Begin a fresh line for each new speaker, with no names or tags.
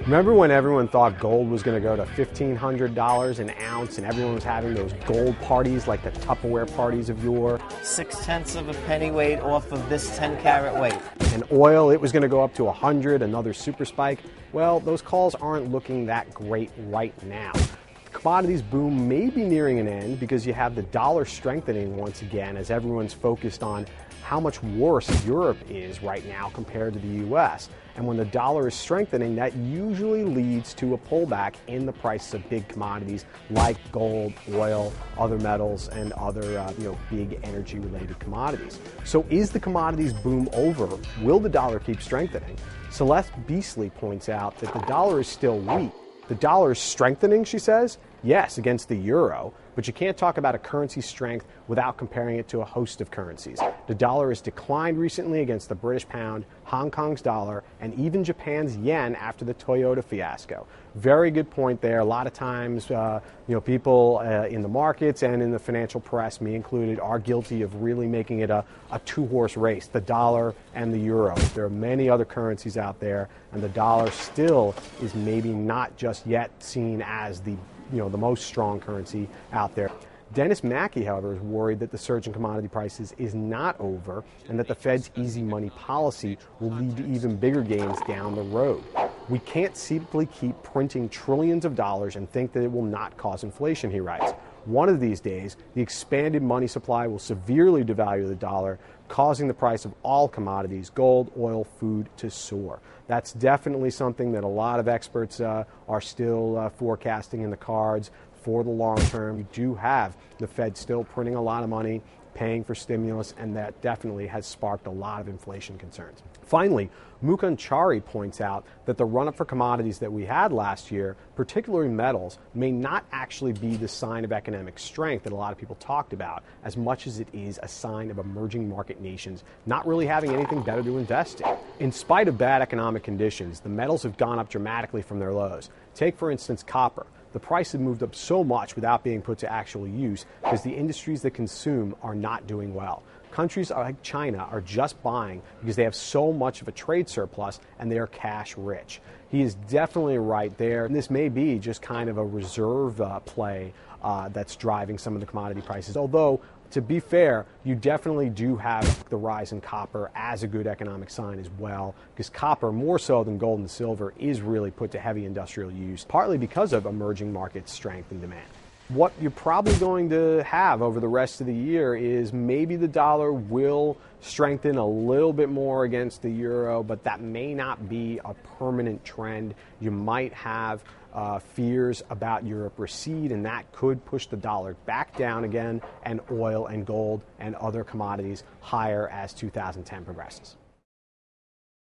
Remember when everyone thought gold was going to go to $1,500 an ounce and everyone was having those gold parties like the Tupperware parties of yore?
0.6 of a penny weight off of this 10-carat weight.
And oil, it was going to go up to 100, another super spike. Well, those calls aren't looking that great right now. The commodities boom may be nearing an end because you have the dollar strengthening once again as everyone's focused on how much worse Europe is right now compared to the U.S. And when the dollar is strengthening, that usually leads to a pullback in the prices of big commodities like gold, oil, other metals, and other big energy-related commodities. So is the commodities boom over? Will the dollar keep strengthening? Celeste Beasley points out that the dollar is still weak. The dollar is strengthening, she says, yes, against the euro, but you can't talk about a currency strength without comparing it to a host of currencies. The dollar has declined recently against the British pound, Hong Kong's dollar, and even Japan's yen after the Toyota fiasco. Very good point there. A lot of times, people in the markets and in the financial press, me included, are guilty of really making it a two-horse race, the dollar and the euro. There are many other currencies out there, and the dollar still is maybe not just yet seen as the most strong currency out there. Dennis Mackey, however, is worried that the surge in commodity prices is not over and that the Fed's easy money policy will lead to even bigger gains down the road. We can't simply keep printing trillions of dollars and think that it will not cause inflation, he writes. One of these days, the expanded money supply will severely devalue the dollar, causing the price of all commodities, gold, oil, food, to soar. That's definitely something that a lot of experts are still forecasting in the cards for the long term. You do have the Fed still printing a lot of money, paying for stimulus, and that definitely has sparked a lot of inflation concerns. Finally, Mukund Chari points out that the run-up for commodities that we had last year, particularly metals, may not actually be the sign of economic strength that a lot of people talked about, as much as it is a sign of emerging market nations not really having anything better to invest in. In spite of bad economic conditions, the metals have gone up dramatically from their lows. Take, for instance, copper. The price has moved up so much without being put to actual use because the industries that consume are not doing well. Countries like China are just buying because they have so much of a trade surplus and they are cash rich. He is definitely right there. And this may be just kind of a reserve play that's driving some of the commodity prices. Although, to be fair, you definitely do have the rise in copper as a good economic sign as well, because copper, more so than gold and silver, is really put to heavy industrial use, partly because of emerging market strength and demand. What you're probably going to have over the rest of the year is maybe the dollar will strengthen a little bit more against the euro, but that may not be a permanent trend. You might have fears about Europe recede, and that could push the dollar back down again, and oil and gold and other commodities higher as 2010 progresses.